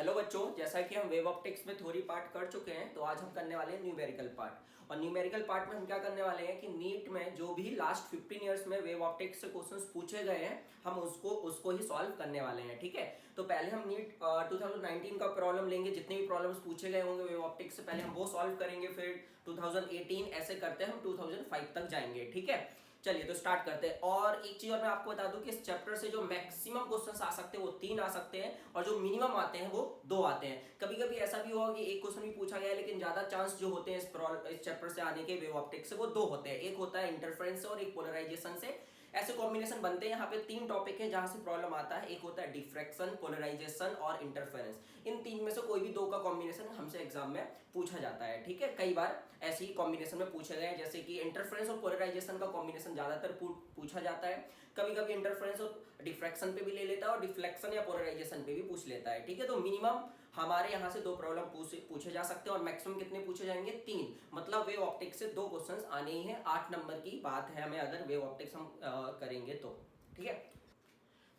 Hello बच्चों, जैसा कि हम वेव ऑप्टिक्स में थ्योरी पार्ट कर चुके हैं, तो आज हम करने वाले हैं न्यूमेरिकल पार्ट। और न्यूमेरिकल पार्ट में हम क्या करने वाले हैं कि नीट में जो भी लास्ट 15 इयर्स में वेव ऑप्टिक्स से क्वेश्चंस पूछे गए हैं, हम उसको ही सॉल्व करने वाले हैं। ठीक है, तो पहले हम नीट 2019 का प्रॉब्लम लेंगे, जितने भी प्रॉब्लम्स पूछे गए होंगे वेव ऑप्टिक्स से पहले हम वो सॉल्व करेंगे। फिर 2018 ऐसे करते हम 2005 तक जाएंगे। ठीक है, चलिए तो स्टार्ट करते हैं। और एक चीज और मैं आपको बता दूं कि इस चैप्टर से जो मैक्सिमम क्वेश्चंस आ सकते हैं वो 3 आ सकते हैं, और जो मिनिमम आते हैं वो 2 आते हैं। कभी कभी ऐसा भी होगा कि एक क्वेश्चन भी पूछा गया है, लेकिन ज्यादा चांस जो होते हैं इस चैप्टर से आने के वेव ऑप्टिक्स से वो 2 होते हैं। एक होता है इंटरफेरेंस से और एक पोलराइजेशन से। ऐसे कॉम्बिनेशन बनते हैं। यहाँ पे 3 टॉपिक है जहां से प्रॉब्लम आता है। एक होता है डिफ्रैक्शन, पोलराइजेशन और इंटरफेरेंस। इन 3 में से कोई भी 2 का कॉम्बिनेशन हमसे एग्जाम में पूछा जाता है। ठीक है, कई बार ऐसे ही कॉम्बिनेशन में पूछे गए हैं, जैसे कि इंटरफेरेंस और पोलराइजेशन का कॉम्बिनेशन ज्यादातर पूछा जाता है। कभी कभी इंटरफेरेंस और डिफ्रैक्शन पे भी ले लेता है, और डिफ्लेक्शन या पोलराइजेशन पे भी पूछ लेता है। ठीक है, तो मिनिमम हमारे यहाँ से 2 प्रॉब्लम पूछे जा सकते हैं, और मैक्सिमम कितने पूछे जाएंगे? 3। मतलब वेव ऑप्टिक्स से 2 क्वेश्चंस आने ही हैं। 8 नंबर की बात है हमें, अगर वेव ऑप्टिक्स हम करेंगे तो। ठीक है,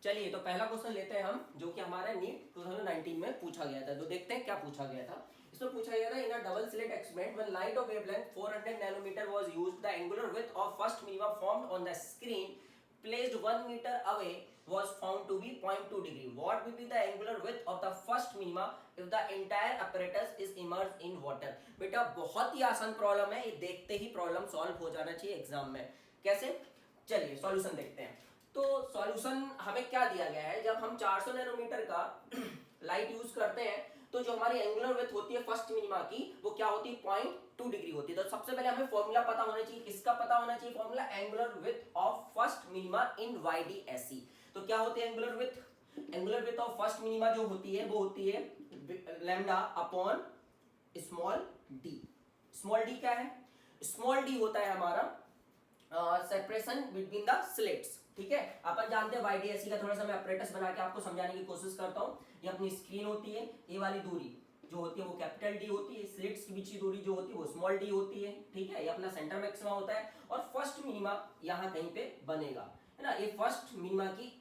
चलिए तो पहला क्वेश्चन लेते हैं हम, जो कि हमारा नीट 2019 में पूछा गया था। तो देखते हैं क्या पूछा गया था। इसमें पूछा गया था, in a double slit experiment when light of wavelength 400 nanometre was used, the angular width of first minima formed on the screen placed 1 meter away was found to be 0.2 degree. What will be the angular width of the first minima if the entire apparatus is immersed in water? बेटा बहुत ही आसान problem है, ये देखते ही problem solve हो जाना चाहिए exam में। कैसे? चलिए सॉल्यूशन देखते हैं। तो सॉल्यूशन हमें क्या दिया गया है, जब हम 400 नैनोमीटर का लाइट यूज करते हैं तो जो हमारी एंगुलर विड्थ होती है फर्स्ट मिनिमा की, वो क्या होती है? 0.2 डिग्री होती है। तो सबसे पहले हमें फॉर्मूला पता होना चाहिए। किसका पता होना चाहिए formula? Angular width of first minima in YDSE। तो क्या होती है angular width? Angular width of first minima जो होती है वो होती है lambda upon small D. Small D क्या है? स्मॉल डी होता है हमारा सेपरेशन बिटवीन द स्लिट्स। ठीक है, अपन जानते हैं YDSE का। थोड़ा सा मैं अपरेटस बना के आपको समझाने की कोशिश करता हूं। ये अपनी स्क्रीन होती है, ये वाली दूरी जो होती है वो कैपिटल डी होती है, स्लिट्स के बीच की दूरी जो होती है वो स्मॉल डी होती है। ठीक है, ये अपना सेंटर मैक्सिमा होता है, और फर्स्ट मिनिमा यहाँ कहीं पे बनेगा, है ना। ये फर्स्ट मिनिमा की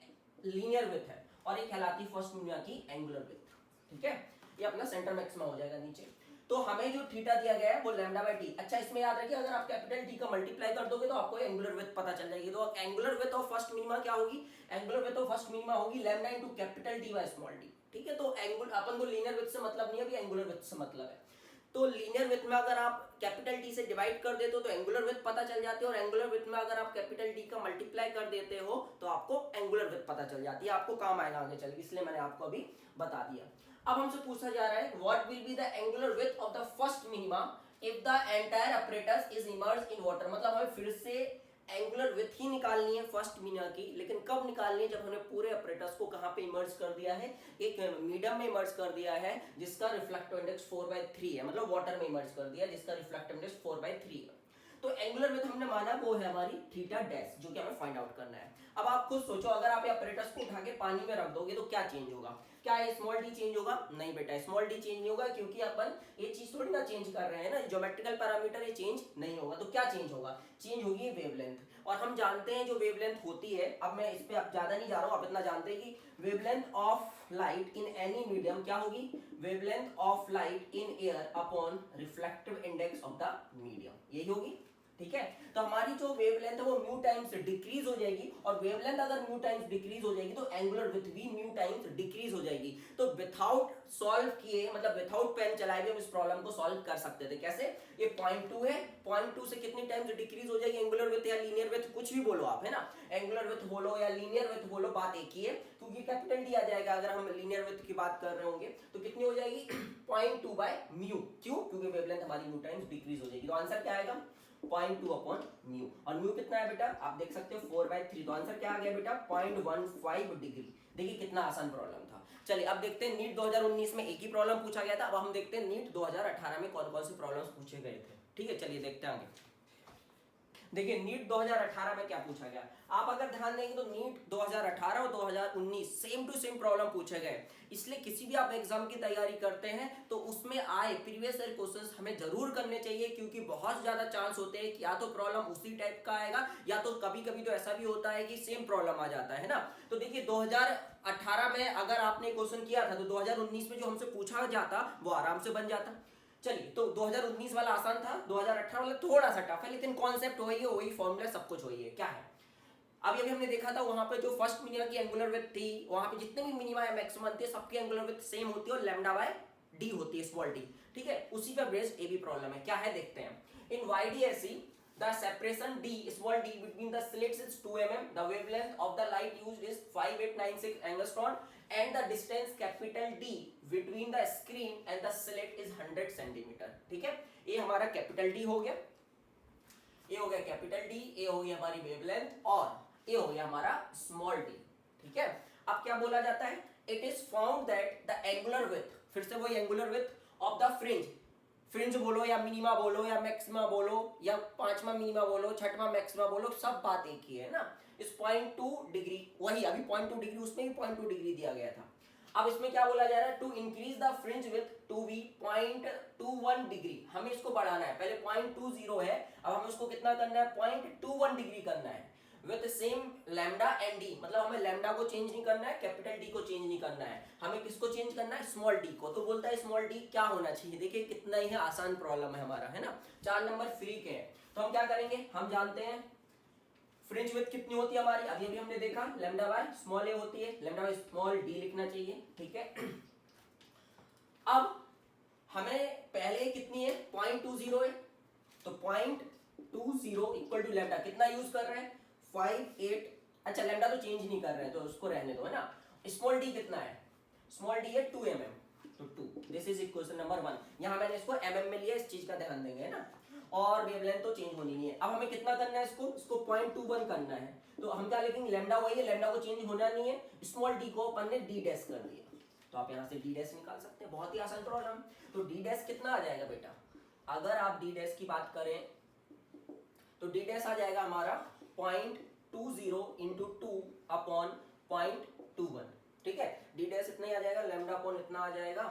लीनियर विड्थ है, और ये कहलाती है फर्स्ट मिनिमा की एंगुलर विड्थ। ठीक है, ये अपना सेंटर मैक्सिमा हो जाएगा नीचे। तो हमें जो थीटा दिया गया है वो लैम्डा बाय टी। अच्छा, इसमें याद रखिए, अगर आप कैपिटल टी का मल्टीप्लाई कर दोगे तो आपको एंगुलर विड्थ पता चल जाएगी। तो angular width of first minima क्या होगी? Angular width of first minima होगी lambda into capital T by small D. ठीक है, तो अपन को लीनियर विड्थ से मतलब नहीं है, अभी एंगुलर विड्थ से मतलब है। तो लीनियर विड्थ में अगर आप कैपिटल टी से डिवाइड कर देते हो तो एंगुलर विड्थ पता चल जाती है, और एंगुलर विड्थ में अगर आप कैपिटल टी का मल्टीप्लाई कर देते हो तो आपको एंगुलर विड्थ पता चल जाती है। आपको काम आएगा आगे चल, इसलिए मैंने आपको अभी बता दिया। अब हमसे पूछा जा रहा है, what will be the angular width of the first minima if the entire apparatus is emerged in water. मतलब हमें फिर से एंगुलर विड्थ ही निकालनी है फर्स्ट मिनिमा की, लेकिन कब निकालनी है? जब हमने पूरे अपरेटस को कहां पे इमर्ज कर दिया है? एक मीडियम में इमर्ज कर दिया है जिसका रिफ्लेक्टिव इंडेक्स 4/3 है। मतलब वाटर में इमर्ज कर दिया जिसका रिफ्लेक्टिव इंडेक्स 4/3 है। तो एंगुलर विड्थ हमने माना वो है हमारी थीटा डैश, जो कि हमें फाइंड आउट करना है। अब आप खुद सोचो, अगर आप ये अपरेटस को उठा के पानी में रख दोगे तो क्या चेंज होगा? क्या ये स्मॉल डी चेंज होगा? नहीं बेटा, स्मॉल डी चेंज नहीं होगा, क्योंकि अपन ये चीज थोड़ी ना चेंज कर रहे हैं ना, ज्योमेट्रिकल पैरामीटर ये चेंज नहीं होगा। तो क्या चेंज होगा? चेंज होगी वेवलेंथ। और हम जानते हैं जो वेवलेंथ होती है, अब मैं इस पे अब ज्यादा नहीं जा रहा हूं, आप इतना जानते हैं कि wavelength of light in any medium क्या होगी? Wavelength of light in air upon reflective index of the medium, यही होगी। ठीक है, तो हमारी जो वेवलेंथ है वो म्यू टाइम्स डिक्रीज हो जाएगी, और वेवलेंथ अगर म्यू टाइम्स डिक्रीज हो जाएगी तो एंगुलर विड्थ भी म्यू टाइम्स डिक्रीज हो जाएगी। तो विथआउट सॉल्व किए, मतलब विथआउट पेन चलाए भी हम इस प्रॉब्लम को सॉल्व कर सकते थे। कैसे? ये 0.2 है, 0.2 से कितनी टाइम्स डिक्रीज हो जाएगी एंगुलर विड्थ या लीनियर विड्थ, कुछ भी बोलो आप, है ना। एंगुलर विड्थ बोलो या लीनियर विड्थ बोलो, बात एक ही है, क्योंकि कैपिटल डी आ जाएगा। अगर हम लीनियर विड्थ की बात कर रहे होंगे तो कितनी हो जाएगी? 0.2 बाय म्यू। क्यों? क्योंकि वेवलेंथ हमारी म्यू टाइम्स डिक्रीज हो जाएगी। तो आंसर क्या आएगा? 0.2 अपॉन म्यू। और म्यू कितना है बेटा? आप देख सकते हो 4/3। तो आंसर क्या आ गया बेटा? 0.15 डिग्री। देखिए कितना आसान प्रॉब्लम था। चलिए अब देखते हैं, नीट 2019 में एक ही प्रॉब्लम पूछा गया था। अब हम देखते हैं नीट 2018 में कौन कौन से प्रॉब्लम्स पूछे गए थे। ठीक है, चलिए देखते हैं आगे। देखिए नीट 2018 में क्या पूछा गया, आप अगर ध्यान देंगे तो नीट 2018 और 2019 सेम टू सेम प्रॉब्लम पूछे गए। इसलिए किसी भी आप एग्जाम की तैयारी करते हैं तो उसमें आए प्रीवियस ईयर क्वेश्चंस हमें जरूर करने चाहिए, क्योंकि बहुत ज्यादा चांस होते हैं कि या तो प्रॉब्लम उसी टाइप का आएगा या तो कभी कभी तो ऐसा भी होता है कि सेम प्रॉब्लम आ जाता है ना। तो देखिए 2018 में अगर आपने क्वेश्चन किया था तो 2019 में जो हमसे पूछा जाता वो आराम से बन जाता। चलिए तो 2019 वाला आसान था, 2018 वाला थोड़ा सा टफ है, लेकिन कॉन्सेप्ट वही है, वही फॉर्मूला, सब कुछ वही है। क्या है अभी हमने देखा था वहां पे जो फर्स्ट मिनिमा की एंगुलर विड्थ थी, वहां पे जितने भी मिनिमा या मैक्सिमम थे सबकी एंगुलर विड्थ सेम होती है और लैम्डा बाय डी होती है, स्मॉल डी। ठीक है, उसी पर बेस्ड ए भी प्रॉब्लम है। क्या है देखते हैं। In YDSE the separation d small d between the slits is 2 mm, the wavelength of the light used is 5896 angstrom and the distance capital D between the screen and the slit is 100 cm। ठीक है, ये हमारा capital D हो गया, ये हो गया capital D, ये हो गई हमारी वेवलेंथ और ये हो गया हमारा स्मॉल d। ठीक है, अब क्या बोला जाता है, it is found that the angular width, फिर से वही angular width of the fringe, fringe बोलो या मिनिमा बोलो या मैक्सिमा बोलो या पांचवा मिनिमा बोलो छठवां मैक्सिमा बोलो, सब बात एक ही है ना। इस 0.2 डिग्री, वही अभी 0.2 डिग्री, उसमें भी 0.2 डिग्री दिया गया था। अब इसमें क्या बोला जा रहा है, to increase the fringe width to be 0.21 degree, हमें इसको बढ़ाना है। पहले 0.20 है, अब हमें इसको कितना करना है, 0.21 डिग्री करना है with same lambda and D, मतलब हमें लैम्डा को चेंज नहीं करना है, कैपिटल डी को चेंज नहीं करना है, हमें किसको चेंज करना है, स्मॉल डी को। तो बोलता है स्मॉल डी क्या होना चाहिए, देखिए कितना ही आसान प्रॉब्लम है हमारा, है ना। 4 नंबर फ्री के हैं, तो हम क्या करेंगे, हम जानते हैं फ्रिंज विड्थ कितनी होती है हमारी, अभी अभी हमने देखा लैम्डा बाय स्मॉल ए होती है, लैम्डा बाय स्मॉल डी लिखना चाहिए। ठीक है, अब हमें पहले कितनी है, 0.20 है, तो 0.20 इक्वल टू लैम्डा कितना यूज कर रहे हैं, 58। अच्छा लैम्डा तो चेंज नहीं कर रहे हैं तो उसको रहने दो, है ना। स्मॉल डी कितना है, स्मॉल डी है 2 mm, तो 2, दिस इज इक्वेशन नंबर 1। यहाँ मैंने इसको mm में लिया, इस चीज का ध्यान देंगे, है ना। और वेवलेंथ तो चेंज होनी नहीं है। अब हमें कितना करना है, इसको 0.21 करना है, तो हम क्या लिखेंगे, लैम्डा वही है, लैम्डा को चेंज होना नहीं है, स्मॉल डी को अपन ने डी डैश कर दिया, तो आप यहाँ से डी डैश निकाल सकते हैं, बहुत ही आसान प्रॉब्लम। तो डी डैश कितना आ जाएगा बेटा, अगर आप डी डैश की बात करें तो डी डैश आ जाएगा हमारा 0.20 इंटू 2 अपॉन 0.21। ठीक है, डी डैश इतना ही आ जाएगा, लैम्डा अपॉन इतना आ जाएगा।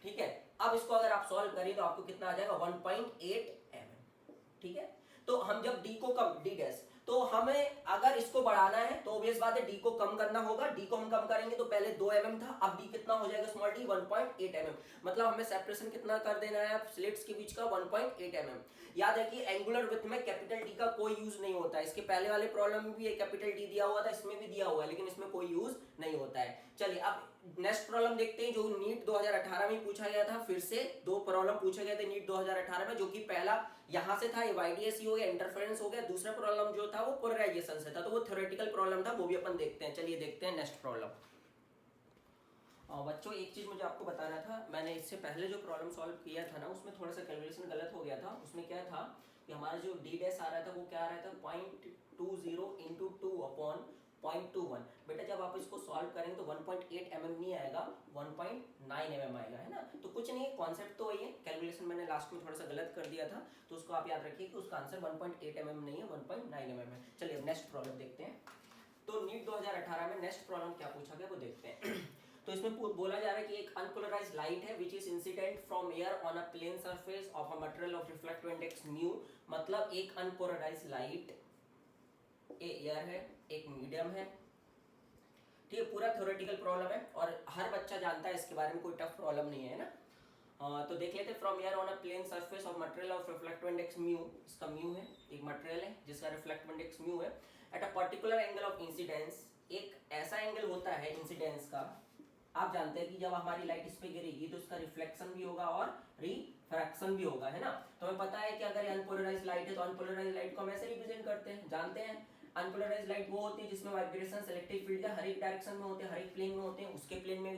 ठीक है, अब इसको अगर आप सॉल्व करें तो आपको कितना आ जाएगा, 1.8 mm। ठीक है, तो हम जब डी को कम, डी डैश, तो हमें अगर इसको बढ़ाना है तो ऑब्वियस बात है डी को कम करना होगा, डी को हम कम करेंगे तो पहले 2 mm था, अब डी कितना हो जाएगा, स्मॉल डी 1.8 mm, मतलब हमें सेपरेशन कितना कर देना है स्लिट्स के बीच का, 1.8 mm। याद है कि एंगुलर विड्थ में कैपिटल डी का कोई यूज नहीं होता है, इसके पहले वाले प्रॉब्लम में भी कैपिटल डी दिया हुआ था, इसमें भी दिया हुआ है, लेकिन इसमें कोई यूज नहीं होता है। चलिए अब नेक्स्ट प्रॉब्लम देखते हैं जो नीट 2018 में पूछा गया था, फिर से 2 प्रॉब्लम पूछे गए थे नीट 2018 में, जो कि पहला यहां से था, ये YDSE हो गया, इंटरफेरेंस हो गया, दूसरा प्रॉब्लम जो था वो पोलराइजेशन से था, तो वो थ्योरेटिकल प्रॉब्लम था, वो भी अपन देखते हैं। चलिए देखते हैं नेक्स्ट प्रॉब्लम। बच्चों एक चीज मुझे आपको बताना था, मैंने इससे पहले जो प्रॉब्लम सॉल्व किया था ना उसमें थोड़ा सा कैलकुलेशन गलत हो गया था। उसमें क्या था कि हमारा जो डी डैश आ रहा था वो क्या आ रहा था, 0.20 इंटू 2 अपॉन 0.21। बेटा जब आप इसको सॉल्व करेंगे तो 1.8 mm नहीं आएगा, 1.9 mm आएगा, है ना। तो कुछ नहीं, कॉन्सेप्ट तो वही है, कैलकुलेशन मैंने लास्ट में थोड़ा सा गलत कर दिया था, तो उसको आप याद रखिए कि उसका आंसर 1.8 mm नहीं है, 1.9 mm है। चलिए अब नेक्स्ट प्रॉब्लम देखते हैं। तो नीट 2018 में नेक्स्ट प्रॉब्लम क्या पूछा गया वो देखते हैं। तो इसमें बोला जा रहा है कि एक अनपोलराइज्ड लाइट है which is incident from air on a plane surface of a material of reflective index mu, मतलब एक अनपोलराइज्ड लाइट एयर है, एक मीडियम है। ठीक है, पूरा थ्योरेटिकल प्रॉब्लम है और हर बच्चा जानता है इसके बारे में, कोई टफ प्रॉब्लम नहीं है ना। तो देख लेते हैं, from air on a plane surface of material of reflective index mu, इसका म्यू है, एक मटेरियल है जिसका रिफ्लेक्टिव इंडेक्स म्यू है, at a particular angle of incidence, एक ऐसा एंगल होता है इंसिडेंस का, आप जानते हैं कि जब हमारी लाइट इस पे गिरेगी तो उसका रिफ्लेक्शन भी होगा और रिफ्रैक्शन भी होगा, है ना। तो हमें पता है कि अगर अनपोलराइज्ड लाइट है तो अनपोलराइज्ड लाइट को हम ऐसे रिप्रेजेंट करते हैं, जानते हैं अनपोलराइज्ड लाइट वो होती है जिसमें वाइब्रेशन सेलेक्टिव फील्ड का हर एक डायरेक्शन में होते हैं, हर एक प्लेन में होते हैं, उसके प्लेन में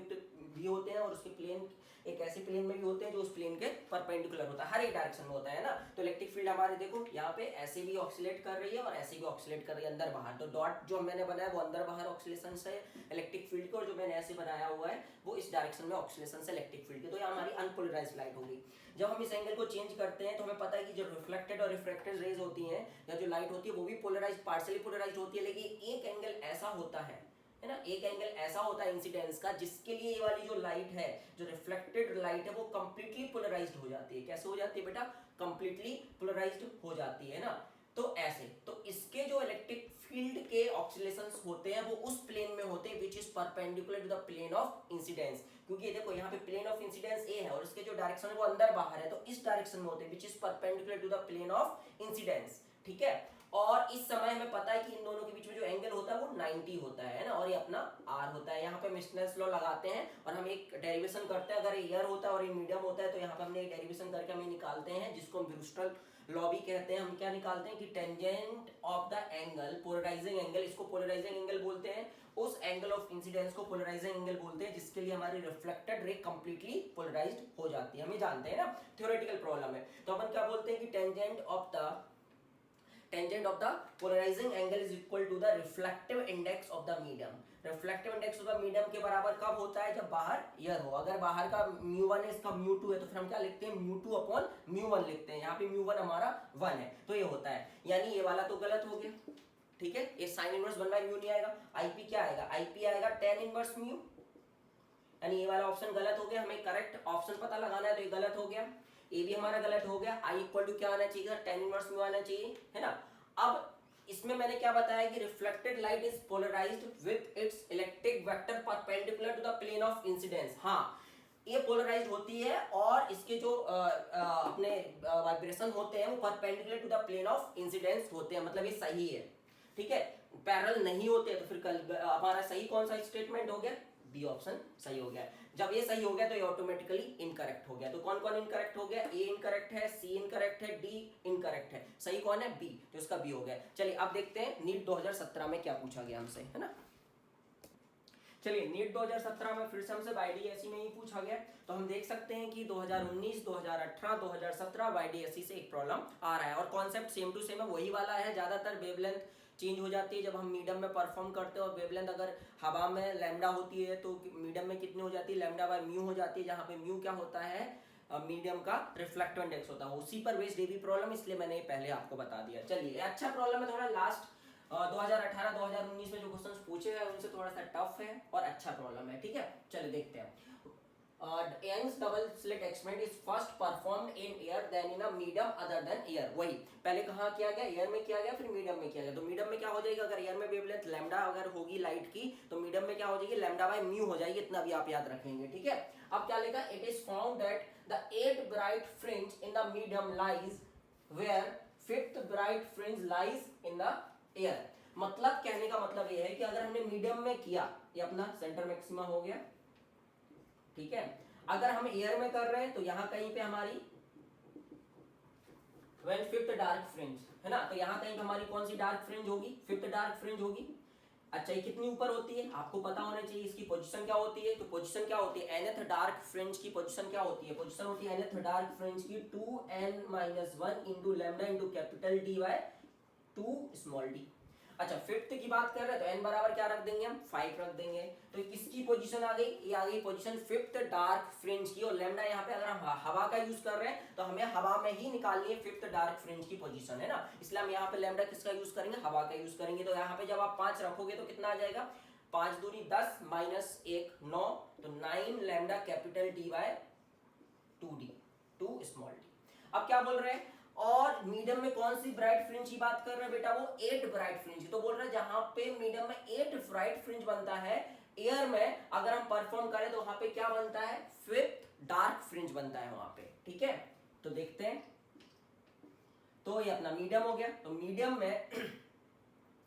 भी होते हैं और उसके प्लेन एक ऐसे प्लेन में भी होते हैं जो उस प्लेन के परपेंडिकुलर होता है, हर एक डायरेक्शन में होता है ना। तो इलेक्ट्रिक फील्ड हमारे देखो यहाँ पे ऐसे भी ऑक्सीलेट कर रही है और ऐसे भी ऑक्सीलेट कर रही है अंदर बाहर। तो डॉट जो मैंने बनाया वो अंदर बाहर ऑक्सीलेशन से इलेक्ट्रिक फील्ड के, और जो मैंने ऐसे बनाया हुआ है वो इस डायरेक्शन में ऑक्सीलेशन से इलेक्ट्रिक फील्ड के। तो ये हमारी अनपोलराइज्ड लाइट होगी। जब हम इस एंगल को चेंज करते हैं तो हमें पता है कि जो रिफ्लेक्टेड और रिफ्रैक्टेड रेज होती हैं या जो लाइट होती है वो भी पोलराइज्ड, पार्शियली पोलराइज्ड होती है, लेकिन एक एंगल ऐसा होता है ना, एक एंगल ऐसा होता है इंसिडेंस का जिसके लिए ये वाली जो लाइट है, जो रिफ्लेक्टेड लाइट है, वो कंप्लीटली पोलराइज्ड हो जाती है। कैसे हो जाती है बेटा? कंप्लीटली पोलराइज्ड हो जाती है ना। तो ऐसे, तो इसके जो इलेक्ट्रिक फील्ड के ऑक्सीलेशंस होते हैं वो उस प्लेन में होते हैं which is perpendicular to the plane of incidence. क्योंकि देखो यहाँ पे प्लेन ऑफ इंसिडेंस ए है और इसके जो डायरेक्शन है वो अंदर बाहर है, तो इस डायरेक्शन में होते हैं which is perpendicular to the plane of incidence. ठीक है, और इस समय हमें पता है कि इन दोनों के बीच में जो एंगल होता है वो 90 होता है ना, और ये अपना r होता है। यहाँ पे हम स्नेल्स लॉ लगाते हैं और हम एक डेरिवेशन करते हैं। अगर एयर होता है और ये मीडियम होता है तो यहाँ पे हमने एक डेरिवेशन करके हम निकालते हैं जिसको हम ब्रूस्टर लॉ भी कहते हैं। हम क्या निकालते हैं कि tangent of the angle, polarising angle, इसको पोलराइजिंग एंगल बोलते हैं, उस एंगल ऑफ इंसिडेंस को पोलराइजिंग एंगल बोलते हैं जिसके लिए हमारी रिफ्लेक्टेड रे कंप्लीटली पोलराइज्ड हो जाती है। हम ये जानते हैं ना, थ्योरेटिकल प्रॉब्लम है। तो अपन क्या बोलते हैं कि tangent of the polarising angle is equal to the reflective index of the medium. Reflective index of the medium के बराबर कब होता है? जब बाहर एयर हो। अगर बाहर का μ1 है, इसका μ2 है, तो फिर हम क्या लिखते हैं? μ2 अपॉन μ1 लिखते हैं। यहाँ पे μ1 हमारा 1 है, तो ये होता है। यानी ये वाला तो गलत हो गया, ठीक है, ये साइन इनवर्स 1/μ नहीं आएगा। आईपी क्या आएगा? आईपी आएगा tan इनवर्स μ, यानी ये वाला ऑप्शन गलत हो गया। हमें करेक्ट ऑप्शन पता लगाना है, तो ये गलत हो गया, ये भी हमारा गलत हो गया। आई इक्वल टू क्या आना चाहिए? tan इनवर्स म्यू आना चाहिए, है ना। अब इसमें मैंने क्या बताया कि reflected light is polarised with its electric vector perpendicular to the plane of incidence. हाँ, ये पोलराइज्ड होती है और इसके जो अपने वाइब्रेशन होते हैं वो perpendicular to the plane of incidence होते हैं, मतलब ये सही है, ठीक है। पैरेलल नहीं होते तो फिर कल हमारा सही कौन सा स्टेटमेंट हो गया? बी ऑप्शन सही हो गया। जब ये सही हो गया तो ये ऑटोमेटिकली इनकरेक्ट हो गया। तो कौन कौन इनकरेक्ट हो गया? ए इनकरेक्ट है, सी इनकरेक्ट है, डी इनकरेक्ट है। सही कौन है? बी, तो इसका बी हो गया। चलिए अब देखते हैं नीट 2017 में क्या पूछा गया हमसे, है ना। चलिए नीट 2017 में फिर से हमसे वाईडीएसई में ही पूछा गया। तो हम देख सकते हैं कि 2019, 2018, 2017 वाईडीएसई से एक प्रॉब्लम आ रहा है और कॉन्सेप्ट सेम टू सेम है, वही वाला है। ज्यादातर वेवलेंथ चेंज हो जाती है जब हम मीडियम में परफॉर्म करते हैं, और वेवलेंथ अगर हवा में लैम्डा होती है तो मीडियम में कितनी हो जाती है? लैम्डा बाय म्यू हो जाती है, जहाँ पे म्यू क्या होता है? मीडियम का रिफ्लेक्टिव इंडेक्स होता है। उसी पर बेस्ड ये भी प्रॉब्लम, इसलिए मैंने पहले आपको बता दिया। चलिए अच्छा प्रॉब्लम है, थोड़ा लास्ट 2018-2019 में जो क्वेश्चंस पूछे गए उनसे थोड़ा सा टफ है और अच्छा प्रॉब्लम है, ठीक है। चलिए देखते हैं। Young's double slit experiment is first performed in air then in a medium other than air। वही पहले कहाँ किया गया? एयर में किया गया, फिर मीडियम में किया गया। तो मीडियम में क्या हो जाएगा? अगर एयर में वेवलेंथ लैम्डा अगर होगी लाइट की, तो मीडियम में क्या हो जाएगी? लैम्डा बाय म्यू हो जाएगी। इतना भी आप याद रखेंगे, ठीक है। अब क्या लिखा? It is found that the 8th bright fringe in the medium lies where 5th bright fringe lies in the air। मतलब कहने का मतलब ये है कि अगर हमने मीडियम में किया, ये अपना सेंटर मैक्सिमा हो गया, ठीक है। अगर हम एयर में कर रहे हैं तो यहाँ कहीं पे हमारी when 5th डार्क फ्रिंज है ना, तो यहाँ कहीं पे हमारी कौन सी डार्क फ्रिंज होगी? 5th डार्क फ्रिंज होगी। अच्छा, ये कितनी ऊपर होती है? आपको पता होना चाहिए इसकी पोजीशन क्या होती है। तो पोजीशन क्या होती है? nth डार्क फ्रिंज की पोजीशन क्या होती है? पोजीशन होती है nth डार्क फ्रिंज की 2n-1 into lambda into capital D by 2 small D. अच्छा, 5th की बात कर रहे हैं तो n बराबर क्या रख देंगे? हम 5 रख देंगे। तो किसकी पोजीशन आ गई? ये आ गई पोजीशन 5th डार्क फ्रिंज की, और लैम्डा यहाँ पे अगर हम हवा का यूज कर रहे हैं तो हमें हवा में ही निकालनी है 5th डार्क फ्रिंज की पोजीशन, है ना। इसलिए हम यहाँ पे लैम्डा किसका यूज करेंगे? हवा का यूज करेंगे। तो यहाँ पे जब आप 5 रखोगे तो कितना आ जाएगा? 5 दूनी 10 माइनस 1 9, तो 9 lambda capital D by 2d 2 small D. अब क्या बोल रहे हैं? और मीडियम में कौन सी ब्राइट फ्रिंज की बात कर रहे हैं बेटा? वो 8 ब्राइट फ्रिंज। तो बोल रहे हैं जहां पे मीडियम में 8 ब्राइट फ्रिंज बनता है, एयर में अगर हम परफॉर्म करें तो वहां पे क्या बनता है? 5th डार्क फ्रिंज बनता है वहां पे, ठीक है। तो देखते हैं, तो ये अपना मीडियम हो गया। तो मीडियम में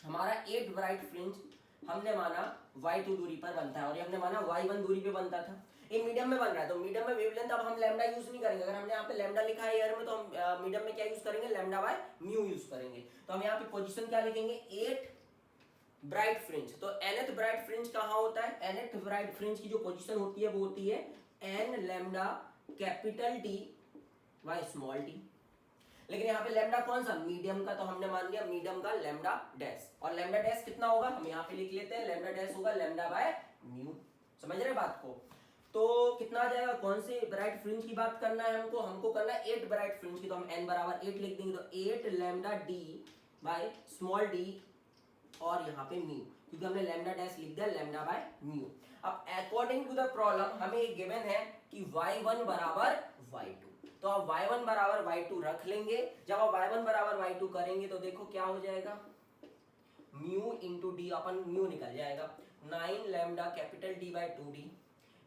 हमारा 8 ब्राइट फ्रिंज हमने माना y2 दूरी पर बनता है, और ये हमने माना y1 दूरी पे बनता था। ये मीडियम में बन रहा है, तो मीडियम में वेवलेंथ अब हम लैम्डा यूज नहीं करेंगे। अगर हमने यहाँ पे लैम्डा लिखा है एयर में, तो हम मीडियम में क्या यूज करेंगे? लैम्डा बाय म्यू यूज करेंगे। तो हम यहाँ पे पोजीशन क्या लिखेंगे? 8 ब्राइट फ्रिंज। तो nth ब्राइट फ्रिंज कहाँ होता है? nth ब्राइट फ्रिंज की जो पोजीशन होती है वो होती है n lambda capital T by small T. लेकिन यहाँ पे लैम्डा कौन सा? मीडियम का, तो हमने मान लिया मीडियम का लैम्डा डैश। और लैम्डा डैश कितना होगा? हम यहाँ पे लिख लेते हैं, लैम्डा डैश होगा लैम्डा बाय म्यू। समझ रहे बात को? तो कितना आ जाएगा? कौन से ब्राइट फ्रिंज की बात करना है हमको? हमको करना है 8 ब्राइट फ्रिंज की, तो हम n बराबर 8 लिख देंगे, तो 8 lambda D bye small D और यहाँ पे म्यू, क्योंकि हमने लैम्डा डैश लिख दिया लैम्डा बाय म्यू। अब अकॉर्डिंग टू द प्रॉब्लम हमें एक गिवन है कि y1 बराबर y2, तो आप y1 बराबर y2 रख लेंगे। जब आप y1 बराबर y2 करेंगे तो देखो क्या हो जाएगा, म्यू इंटू डी, अपन म्यू निकल जाएगा 9 lambda capital D by 2d,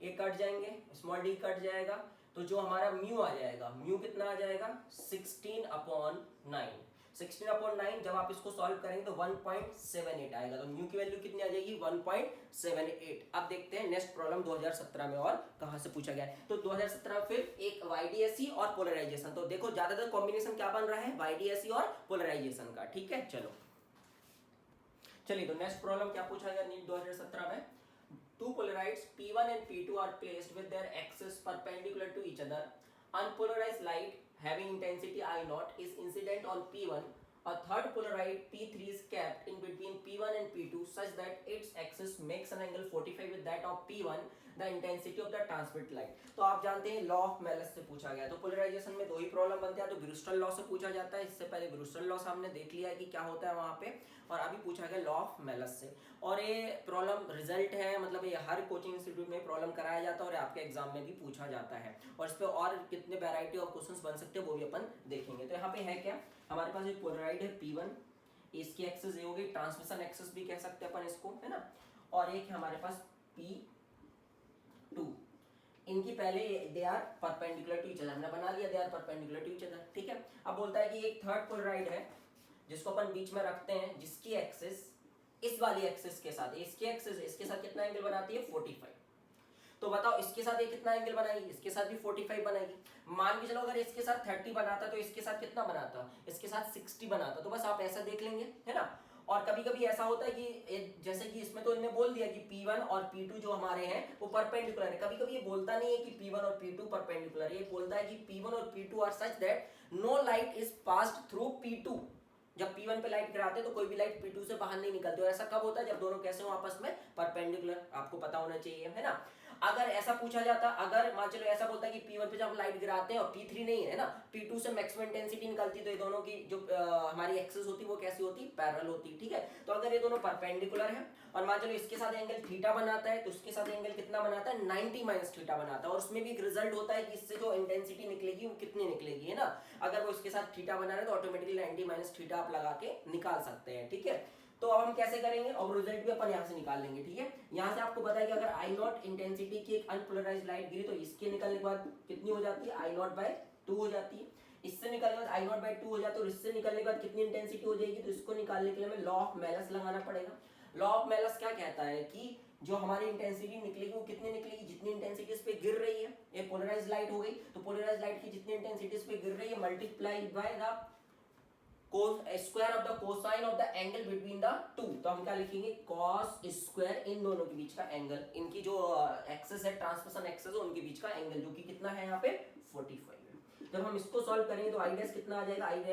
ये कट जाएंगे, स्मॉल डी कट जाएगा, तो जो हमारा म्यू आ जाएगा, म्यू कितना आ जाएगा 16/9। 16/9 जब आप इसको सॉल्व करेंगे तो 1.78 आएगा, तो म्यू की वैल्यू कितनी आ जाएगी 1.78। अब देखते हैं नेक्स्ट प्रॉब्लम 2017 में और कहां से पूछा गया है। तो 2017 में फिर एक वाईडीएसई और पोलराइजेशन, तो देखो ज्यादातर कॉम्बिनेशन क्या बन रहा है, वाईडीएसई और पोलराइजेशन का। ठीक है, चलिए तो नेक्स्ट प्रॉब्लम क्या पूछा गया नीट 2017 में। Two polarities P1 and P2 are placed with their axes perpendicular to each other. Unpolarized light having intensity I0 is incident on P1. A third polarized P3 is kept in between P1 and P2 such that its axis makes an angle 45 with that of P1. The intensity of the transmit light. तो आप जानते हैं law of Malus से पूछा गया, तो polarisation में दो ही प्रॉब्लम बनते हैं, तो ब्रूस्टर लॉ से पूछा जाता है। इससे पहले ब्रूस्टर लॉ से हमने देख लिया है कि क्या होता है वहां पे, और अभी पूछा गया लॉ ऑफ मेलस से। और ये प्रॉब्लम रिजल्ट है, मतलब ये हर कोचिंग इंस्टीट्यूट में प्रॉब्लम कराया जाता है और आपके एग्जाम में भी पूछा जाता है, और इस पर और कितने वैरायटी ऑफ क्वेश्चंस बन सकते हैं वो भी अपन देखेंगे। तो यहाँ पे है क्या, हमारे पास एक पोलराइड है P1, इसकी एक्सिस ये हो गई, ट्रांसमिशन एक्सिस भी कह सकते हैं अपन इसको, है ना। और एक है हमारे पास P2, इनकी पहले they are perpendicular to each other, हमने बना लिया they are perpendicular to each other. ठीक है, अब बोलता है कि एक थर्ड पोलराइड है जिसको अपन बीच में रखते हैं, जिसकी एक्सिस इस वाली एक्सिस के साथ, इसकी एक्सिस इसके साथ कितना एंगल बनाती है 45। तो बताओ इसके साथ ये कितना एंगल बनाएगी, इसके साथ भी 45 बनाएगी। मान के चलो अगर इसके साथ 30 बनाता तो इसके साथ कितना बनाता, इसके साथ 60 बनाता। तो बस आप ऐसा देख लेंगे, है ना। और कभी कभी ऐसा होता है कि जैसे कि इसमें तो इन्होंने बोल दिया कि P1 और P2 जो हमारे हैं वो परपेंडिकुलर है। कभी कभी ये बोलता नहीं है कि P1 और P2 परपेंडिकुलर है, ये बोलता है कि P1 और P2 are such that no light is passed through P2। जब P1 पे लाइट गिराते हैं तो कोई भी लाइट P2 से बाहर नहीं निकलती, और ऐसा कब होता है, जब दोनों कैसे हो आपस में परपेंडिकुलर, आपको पता होना चाहिए, है ना। अगर ऐसा पूछा जाता, अगर मान चलो ऐसा बोलता है कि P1 पे जब हम लाइट गिराते हैं और P3 नहीं है ना, P2 से मैक्सिमम इंटेंसिटी निकलती, तो ये दोनों की जो हमारी एक्सिस होती वो कैसी होती, पैरेलल होती। ठीक है, तो अगर ये दोनों परपेंडिकुलर है और मान चलो इसके साथ एंगल थीटा बनाता है, तो उसके साथ एंगल कितना बनाता है 90 माइनस थीटा बनाता है, और उसमें भी एक रिजल्ट होता है कि इससे जो इंटेंसिटी निकलेगी वो कितनी निकलेगी, है ना। अगर वो इसके साथ थीटा बना रहे हैं तो ऑटोमेटिकली 90 माइनस थीटा आप लगा के निकाल सकते हैं। ठीक है, तो अब हम कैसे करेंगे, और रिजल्ट भी अपन यहाँ से निकाल लेंगे। ठीक है, यहाँ से आपको पता है कि अगर I0 इंटेंसिटी की एक अनपोलराइज्ड लाइट गिरी तो इसके निकलने के बाद कितनी हो जाती है, I0/2 हो जाती है। इससे निकलने के बाद I0/2 हो जाता है, और इससे निकलने के बाद कितनी इंटेंसिटी हो जाएगी, तो इसको निकालने के लिए हमें लॉ ऑफ मेलस लगाना पड़ेगा। लॉ ऑफ मेलस क्या कहता है कि जो हमारी इंटेंसिटी निकलेगी वो कितनी निकलेगी, जितनी इंटेंसिटी इस पे गिर रही है, ये पोलराइज्ड लाइट हो गई, तो पोलराइज्ड लाइट की जितनी इंटेंसिटी इस पे गिर रही है multiply by the square of the cosine of the angle between the two. तो हम क्या लिखेंगे, कॉस स्क्वायर इन दोनों के बीच का एंगल, इनकी जो एक्सिस है ट्रांसमिशन एक्सिस है उनके बीच का एंगल, जो कि कितना है यहाँ पे 45। जब हम इसको सॉल्व करेंगे तो आई डैश कितना आ जाएगा, आई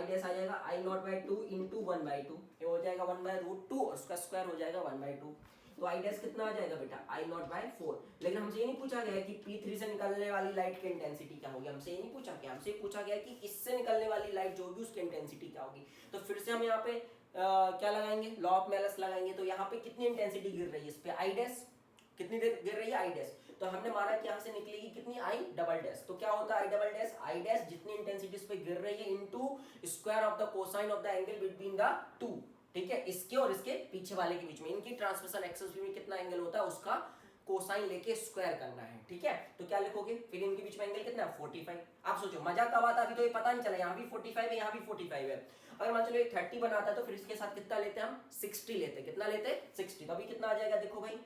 डैश आ जाएगा I0/2 इंटू 1/2, ये हो जाएगा 1/√2 और उसका स्क्वायर हो जाएगा 1/2। तो आई डैश कितना आ जाएगा बेटा I0/4। लेकिन हमसे ये नहीं पूछा गया कि P3 से निकलने वाली लाइट की इंटेंसिटी क्या होगी, हमसे ये नहीं पूछा गया, हमसे पूछा गया कि इससे निकलने वाली लाइट जो होगी उसकी इंटेंसिटी क्या होगी। तो फिर से हम यहाँ पे क्या लगाएंगे, लॉ ऑफ मेलस लगाएंगे। तो यहाँ पे कितनी इंटेंसिटी गिर रही है इस पे, आई डैश कितनी देर गिर रही है, आई डैश। तो हमने माना कि यहाँ से निकलेगी कितनी I डबल डैश। तो क्या होता है आई डैश जितनी इंटेंसिटी इस पे गिर रही है into square of the cosine of the angle between the two. ठीक है, इसके और इसके पीछे वाले के बीच में इनकी ट्रांसमिशन एक्सिस में कितना एंगल होता है उसका कोसाइन लेके स्क्वायर करना है। ठीक है, तो क्या लिखोगे, फिर इनके बीच में एंगल कितना है 45। आप सोचो मजा कब आता, अभी तो ये पता नहीं चला, यहाँ भी 45 है यहाँ भी 45 है। अगर मान चलो ये 30 बनाता है तो फिर इसके साथ कितना लेते हैं हम 60 लेते, कितना लेते 60। तो अभी कितना आ जाएगा देखो भाई,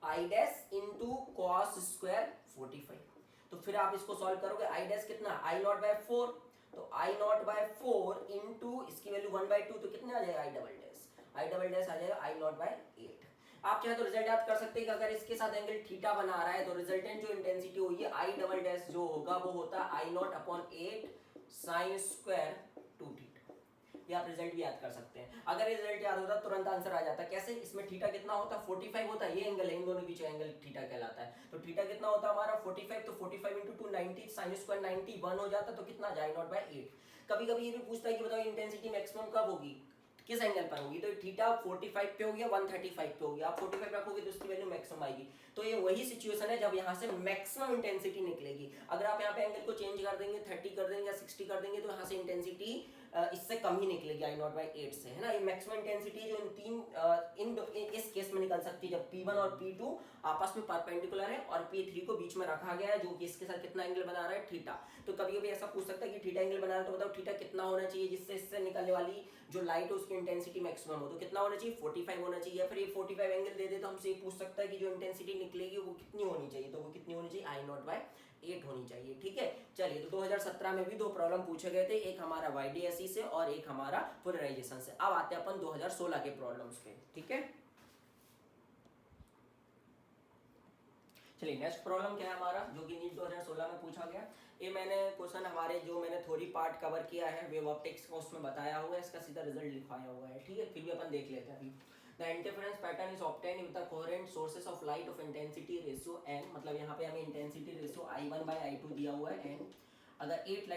I dash into cos square 45। तो फिर आप इसको सॉल्व करोगे, आई डैश कितना I0/4, तो I0/4 इंटू इसकी वैल्यू 1/2, तो कितना आ जाएगा I double dash I double dash आ जाएगा आई नॉट बाय 8। आप चाहे तो रिजल्ट याद कर सकते हैं कि अगर इसके साथ एंगल थीटा बना रहा है तो रिजल्टेंट जो इंटेंसिटी हुई है आई डबल डैश जो होगा वो होता है I not upon 8 sine square 2 theta. ये आप रिजल्ट भी याद कर सकते हैं। अगर रिजल्ट याद होता तुरंत आंसर आ जाता। कैसे? इसमें थीटा कितना होता है 45 होता है, ये एंगल है, इन दोनों के बीच एंगल थीटा कहलाता है। तो थीटा कितना होता है हमारा 45, तो 45 इंटू 2 90 साइन स्क्वायर 91 हो जाता, तो कितना जाए नॉट बाय 8। कभी कभी ये भी पूछता है कि बताओ इंटेंसिटी मैक्सिमम कब होगी, किस एंगल पर होगी, तो थीटा 45 पे होगी या 135 पे होगी। आप 45 रखोगे तो उसकी वैल्यू मैक्सिमम आएगी। तो ये वही सिचुएशन है जब यहाँ से मैक्सिमम इंटेंसिटी निकलेगी। अगर आप यहाँ पे एंगल को चेंज कर देंगे 30 कर देंगे या 60 कर देंगे तो यहाँ से इंटेंसिटी इससे कम ही निकलेगी आई नॉट बाई 8 से, है ना। ये मैक्सिमम इंटेंसिटी जो इस केस में निकल सकती है जब P1 और P2 आपस में परपेंडिकुलर है और P3 को बीच में रखा गया है जो कि इसके साथ कितना एंगल बना रहा है थीटा। तो कभी कभी ऐसा पूछ सकता है कि थीटा एंगल बना रहा है तो बताओ थीटा कितना होना चाहिए जिससे इससे निकलने वाली जो लाइट है उसकी इंटेंसिटी मैक्सिमम हो, तो कितना होना चाहिए 45 होना चाहिए। या फिर ये 45 एंगल दे दे तो हमसे ये पूछ सकता है कि जो इंटेंसिटी निकलेगी वो कितनी होनी चाहिए, तो वो कितनी होनी चाहिए आई नॉट बाय 8 होनी चाहिए। ठीक है, चलिए। तो 2017 में भी 2 प्रॉब्लम पूछे गए थे, एक हमारा YDSE से और एक हमारा पोलराइजेशन से। अब आते हैं अपन 2016 के प्रॉब्लम्स पे। ठीक है, चलिए नेक्स्ट प्रॉब्लम क्या है हमारा जो कि नीट 2016 में पूछा गया। ये मैंने क्वेश्चन हमारे जो मैंने थ्योरी पार्ट कवर किया है वेव ऑप्टिक्स का उसमें बताया हुआ है, इसका सीधा रिजल्ट लिखवाया हुआ है। ठीक है, फिर भी अपन देख लेते हैं अभी। The interference pattern is obtained with the coherent sources of light of intensity ratio n, मतलब यहाँ पे हमें intensity ratio I1 bye I2 दिया हुआ है n। अगर एक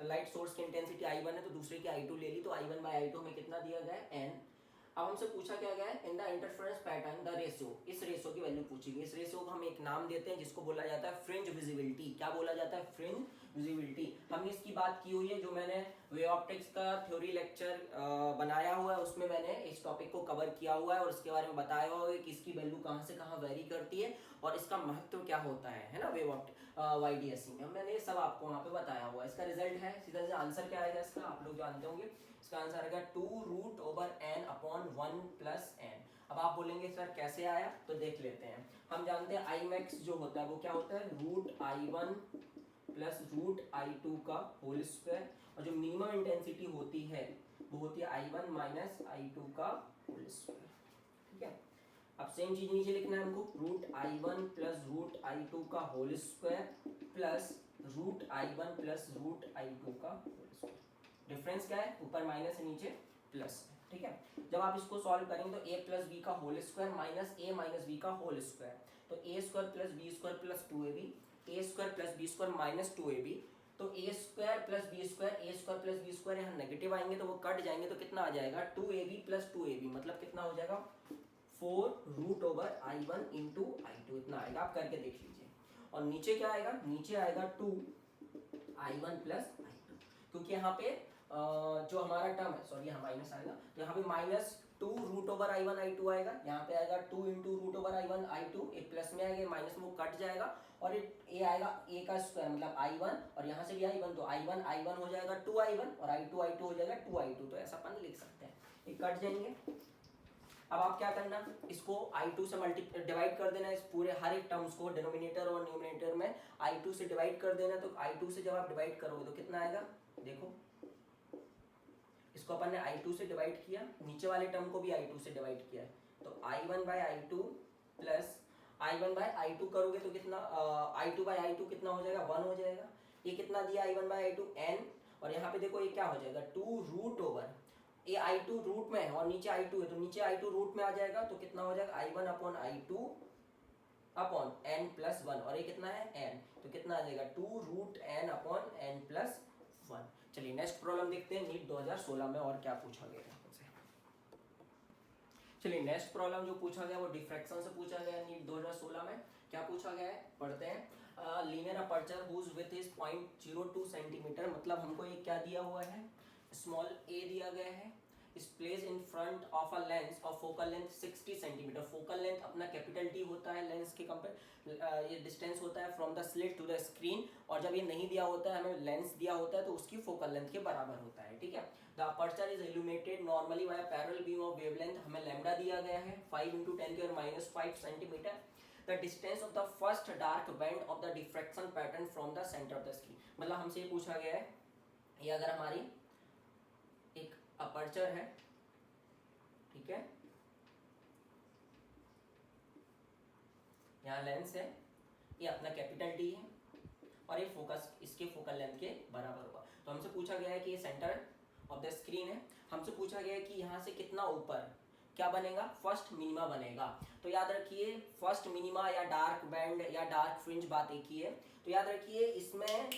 लाइट सोर्स की इंटेंसिटी I1 है तो दूसरे की I2 ले ली, तो I1 बाय I2 में कितना दिया गया है n। अब हमसे पूछा क्या गया है in the interference pattern the ratio, इस रेशियो की वैल्यू पूछी गई। इस रेशियो को हम एक नाम देते हैं जिसको बोला जाता है फ्रिंज विजिबिलिटी। क्या बोला जाता है? Fringe visibility. हमने इसकी बात की हुई है जो मैंने वे ऑप्टिक्स का थ्योरी लेक्चर बनाया हुआ है उसमें मैंने इस टॉपिक को कवर किया हुआ है और उसके बारे में बताया हुआ है कि इसकी वैल्यू कहाँ से कहाँ वेरी करती है और इसका महत्व क्या होता है ना वेव ऑप्टिक्स YDSE में मैंने ये सब आपको वहाँ पे बताया हुआ है। इसका रिजल्ट है सीधा सीधा आंसर क्या आएगा इसका, आप लोग जानते होंगे। इसका आंसर आएगा 2√n अपॉन 1 प्लस n। अब आप बोलेंगे सर कैसे आया, तो देख लेते हैं। हम जानते हैं आई मैक्स जो होता है वो क्या होता है √I1 प्लस √I2 का होल स्क्वायर, और जो मिनिमम इंटेंसिटी होती है वो होती है I1 माइनस I2 का होल स्क्वायर। ठीक है, अब सेम चीज नीचे लिखना है हमको √I1 प्लस √I2 का whole square plus √I1 plus √I2 का होल स्क्वायर। डिफरेंस क्या है, ऊपर माइनस है नीचे प्लस। ठीक है, जब आप इसको सॉल्व करेंगे तो a प्लस बी का whole square minus a minus B का होल स्क्वायर, तो a square plus B square plus 2ab, a square plus B square minus 2ab, तो a square plus B square, a square plus B square यहाँ negative आएंगे तो वो cut जाएंगे, तो कितना आ जाएगा 2ab प्लस 2ab, मतलब कितना हो जाएगा 4√I1 इंटू I2 इतना आएगा। आप करके देख लीजिए। और नीचे क्या आएगा, नीचे आएगा 2I1 प्लस I2, क्योंकि यहाँ पे जो हमारा टर्म है, सॉरी यहाँ माइनस आएगा, तो यहाँ पे माइनस 2√I1 I2 आएगा, यहाँ पे आएगा 2 इंटू √I1 I2, एक प्लस में आएगा माइनस में वो कट जाएगा, और ये आएगा a का स्क्वायर मतलब I1, और यहाँ से भी I1, तो I1 हो जाएगा 2I1 और I2 हो जाएगा 2I2, तो ऐसा अपन लिख सकते हैं, ये कट जाएंगे। अब आप क्या करना, इसको I2 से डिवाइड कर देना, इस पूरे हर एक टर्म्स को डिनोमिनेटर और न्यूमरेटर में I2 से डिवाइड कर देना। तो I2 से जब आप डिवाइड करोगे तो कितना आएगा, देखो इसको अपन ने I2 से डिवाइड किया, नीचे वाले टर्म को भी I2 से डिवाइड किया, तो I1 bye I2 plus I1 bye I2 करोगे तो कितना I2 बाय I2 कितना हो जाएगा 1 हो जाएगा। ये कितना दिया I1 बाय I2 n, और यहाँ पे देखो ये क्या हो जाएगा 2 ये I2 रूट में है और नीचे I2 है, तो नीचे I2 रूट में आ जाएगा, तो कितना हो जाएगा I1 upon I2 upon n plus 1, और ये कितना है n, तो कितना आ जाएगा 2√n अपॉन n प्लस 1। चलिए नेक्स्ट प्रॉब्लम देखते हैं नीट 2016 में और क्या पूछा गया है हमसे। चलिए नेक्स्ट प्रॉब्लम जो पूछा गया वो डिफ्रैक्शन से पूछा गया नीट 2016 में। क्या पूछा गया है पढ़ते हैं। Linear aperture whose width is 0.02 centimetre, मतलब हमको ये क्या दिया हुआ है स्मॉल a दिया गया है, इस place in front of a lens of focal length 60 centimetre. Focal length अपना कैपिटल टी होता है लेंस के कंपेयर, ये डिस्टेंस होता है from the slit to the screen, और जब ये नहीं दिया होता है हमें लेंस दिया होता है तो उसकी फोकल लेंथ के बराबर होता है। ठीक है, the aperture is illuminated normally by parallel beam of wavelength, हमें लैम्डा दिया गया है 5 × 10⁻⁵ centimetre. The distance of the first dark band of the diffraction pattern from the centre of the screen, मतलब हमसे ये पूछा गया है ये अगर हमारी एक अपर्चर है, ठीक है, यहाँ लेंस है, ये अपना कैपिटल डी है और ये फोकस इसके फोकल लेंथ के बराबर होगा। तो हमसे पूछा गया है कि ये सेंटर ऑफ द स्क्रीन है, हमसे पूछा गया है कि यहाँ से कितना ऊपर क्या बनेगा, फर्स्ट मिनिमा बनेगा। तो याद रखिए फर्स्ट मिनिमा या डार्क बैंड या डार्क फ्रिंज बात एक ही है। तो याद रखिए इसमें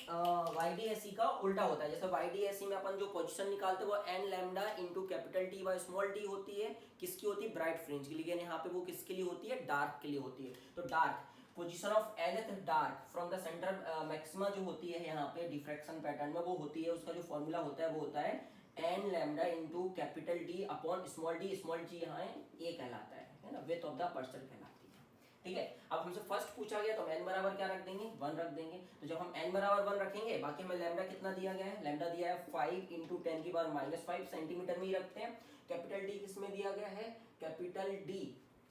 YDSE का उल्टा होता है। जैसे YDSE में अपन जो पोजीशन निकालते हैं वो n lambda into capital T by small T होती है, किसकी होती है, ब्राइट फ्रिंज की, लेकिन यहाँ पे वो किसके लिए होती है, डार्क के लिए होती है। तो dark position of nth dark from the centre maxima जो होती है यहाँ पे डिफ्रैक्शन पैटर्न में वो होती है, उसका जो फॉर्मूला होता है वो होता है n lambda into capital D upon small D यहाँ ए कहलाता है ना, विड्थ ऑफ द पर्सन कहलाती है। ठीक है, अब हमसे फर्स्ट पूछा गया तो हम n बराबर क्या रख देंगे, 1 रख देंगे। तो जब हम n बराबर 1 रखेंगे, बाकी हमें लैम्डा कितना दिया गया है, लैम्डा दिया है 5 इंटू 10 की पावर -5 सेंटीमीटर में ही रखते हैं। कैपिटल D किस में दिया गया है, कैपिटल D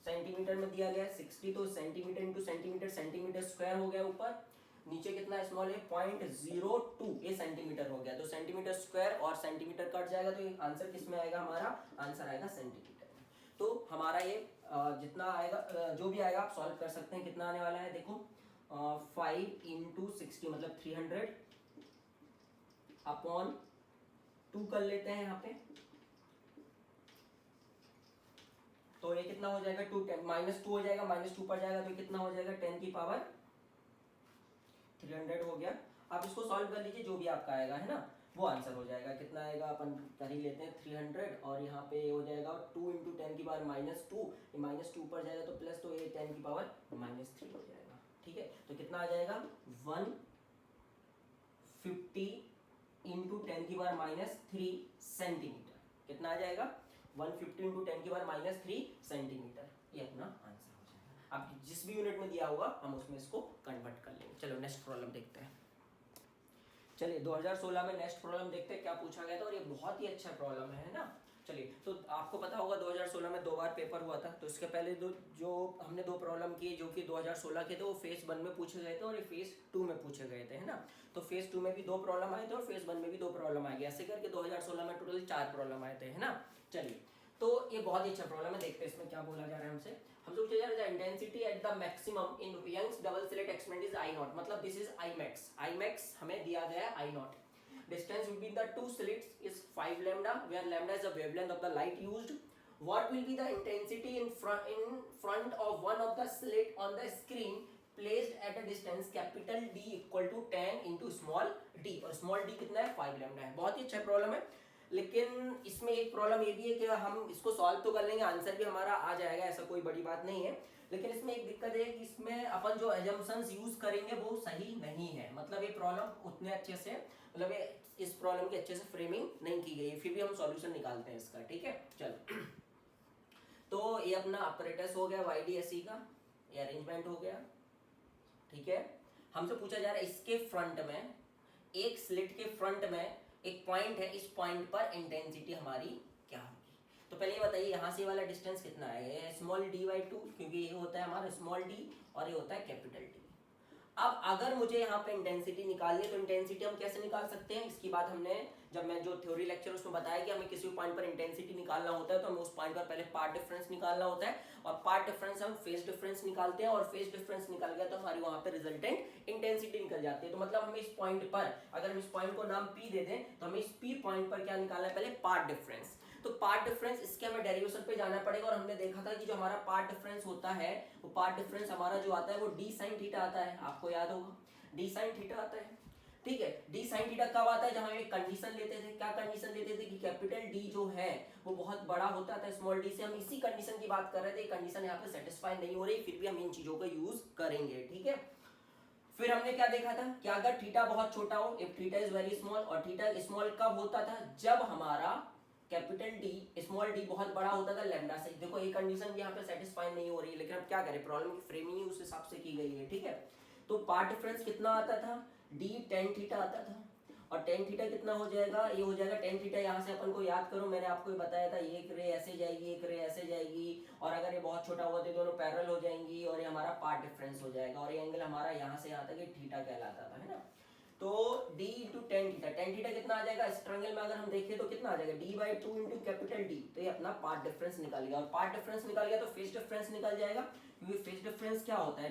सेंटीमीटर में दिया गया है 60, तो centimetre into centimetre, centimetre square हो गया ऊपर, नीचे कितना स्मॉल है 0.02, ये सेंटीमीटर हो गया। तो सेंटीमीटर स्क्वायर और सेंटीमीटर कट जाएगा तो ये आंसर किस में आएगा, हमारा आंसर आएगा सेंटीमीटर में। तो हमारा ये जितना आएगा जो भी आएगा आप सॉल्व कर सकते हैं। कितना आने वाला है देखो, 5 इंटू 60 मतलब 300 अपॉन 2 कर लेते हैं यहाँ पे, तो ये कितना हो जाएगा 2 -2 हो जाएगा, -2 पर जाएगा तो कितना हो जाएगा 10 की पावर 300 हो गया। आप इसको सॉल्व कर लीजिए, जो भी आपका आएगा है ना वो आंसर हो जाएगा। कितना आएगा अपन कर ही लेते हैं 300 और यहाँ पे हो जाएगा 2 इंटू 10 की पावर -2, ये -2 पर जाएगा तो प्लस, तो ये 10 की पावर -3 हो जाएगा। ठीक है, तो कितना आ जाएगा 150 इंटू 10 की पावर -3 सेंटीमीटर। कितना आ जाएगा 150 इंटू 10 की पावर -3 सेंटीमीटर, ये अपना आंसर हो जाएगा। अब जिस भी यूनिट में दिया होगा हम उसमें इसको कन्वर्ट कर लेंगे। चलो नेक्स्ट प्रॉब्लम देखते हैं। चलिए 2016 में नेक्स्ट प्रॉब्लम देखते हैं क्या पूछा गया था, और ये बहुत ही अच्छा प्रॉब्लम है ना। चलिए, तो आपको पता होगा 2016 में 2 बार पेपर हुआ था। तो इसके पहले जो हमने 2 प्रॉब्लम किए जो कि 2016 के थे वो फेज 1 में पूछे गए थे और ये फेज 2 में पूछे गए थे, है ना। तो फेज 2 में भी 2 प्रॉब्लम आए थे और फेज 1 में भी 2 प्रॉब्लम आए, ऐसे करके 2016 में टोटल 4 प्रॉब्लम आए थे, है ना। चलिए, तो ये बहुत ही अच्छा प्रॉब्लम है, देखते हैं इसमें क्या बोला जा रहा है हमसे पूछा जा रहा है intensity at the maximum in Young's double slit experiment is I0, मतलब दिस इज Imax हमें दिया गया है I0। Distance between the two slits is 5 lambda, where lambda is the wavelength of the light used. What will be the intensity in front of one of the slit on the screen placed at a distance capital D equal to tan into small d, और small d कितना है 5 lambda है। बहुत ही अच्छा problem है, लेकिन इसमें एक प्रॉब्लम ये भी है कि हम इसको सॉल्व तो कर लेंगे, आंसर भी हमारा आ जाएगा, ऐसा कोई बड़ी बात नहीं है। लेकिन इसमें एक दिक्कत है कि इसमें अपन जो एजम्पशंस यूज करेंगे वो सही नहीं है, मतलब ये प्रॉब्लम उतने अच्छे से, मतलब ये इस प्रॉब्लम की अच्छे से फ्रेमिंग नहीं की गई है, फिर भी हम सॉल्यूशन निकालते हैं इसका। ठीक है, चलो तो ये अपना अपरेटस हो गया YDSE का, ये अरेंजमेंट हो गया। ठीक है, हमसे पूछा जा रहा है इसके फ्रंट में, एक स्लिट के फ्रंट में एक पॉइंट है, इस पॉइंट पर इंटेंसिटी हमारी क्या होगी। तो पहले ये बताइए यहाँ से वाला डिस्टेंस कितना है, स्मॉल d/2, क्योंकि ये होता है हमारा स्मॉल d और ये होता है कैपिटल D। अब अगर मुझे यहाँ पे इंटेंसिटी निकालनी है तो इंटेंसिटी हम कैसे निकाल सकते हैं, इसकी बात हमने जब मैं जो थ्योरी लेक्चर उसमें बताया कि हमें किसी पॉइंट पर इंटेंसिटी निकालना होता है तो हमें उस पॉइंट पर पहले पार्ट डिफरेंस निकालना होता है, और पार्ट डिफरेंस हम फेज डिफरेंस निकालते हैं, और फेज डिफरेंस निकल गया तो हमारी वहां पे रिजल्टेंट इंटेंसिटी निकल जाती है। तो मतलब हमें इस पॉइंट पर, अगर हम इस पॉइंट को नाम P दे दें तो हमें इस P पॉइंट पर क्या निकालना है, पहले पार्ट डिफरेंस। तो पार्ट डिफरेंस इसके हमें डेरिवेशन पे जाना पड़ेगा, और हमने देखा था कि जो हमारा पार्ट डिफरेंस होता है वो पार्ट डिफरेंस हमारा जो आता है वो d sin थीटा आता है, आपको याद होगा d sin थीटा आता है। ठीक है, d sin थीटा कब आता है, जब हम एक कंडीशन लेते थे, क्या कंडीशन लेते थे कि कैपिटल D जो है वो बहुत बड़ा होता था स्मॉल d से, हम इसी कंडीशन की बात कर रहे थे। कंडीशन यहाँ पे सेटिस्फाई नहीं हो रही, फिर भी हम इन चीजों का यूज करेंगे। ठीक है, फिर हमने क्या देखा था कि अगर थीटा बहुत छोटा हो, if theta is very small, और थीटा स्मॉल कब होता था, जब हमारा कैपिटल D स्मॉल d बहुत बड़ा होता था लैम्डा से। देखो ये कंडीशन यहाँ पे सेटिस्फाई नहीं हो रही है, लेकिन अब क्या करें, प्रॉब्लम की फ्रेमिंग ही उस हिसाब से की गई है। ठीक है, तो पार्ट डिफरेंस कितना आता था, d tan थीटा आता था, और tan थीटा कितना हो जाएगा, ये हो जाएगा tan थीटा, यहाँ से अपन को याद करो, मैंने आपको ये बताया था, एक रे ऐसे जाएगी, एक रे ऐसे जाएगी, और अगर ये बहुत छोटा हुआ तो दोनों पैरेलल हो जाएंगी, और ये हमारा पार्ट डिफरेंस हो जाएगा, और ये एंगल हमारा यहाँ से यहाँ तक थीटा कहलाता था, है ना। तो d इंटू टेन थीटा कितना आ जाएगा, इस ट्रायंगल में अगर हम देखें तो कितना आ जाएगा, d/2 इंटू कैपिटल D। तो ये अपना पार्ट डिफरेंस निकल गया, और पार्ट डिफरेंस निकल गया तो फेज डिफरेंस निकल जाएगा, क्योंकि फेज डिफरेंस क्या होता है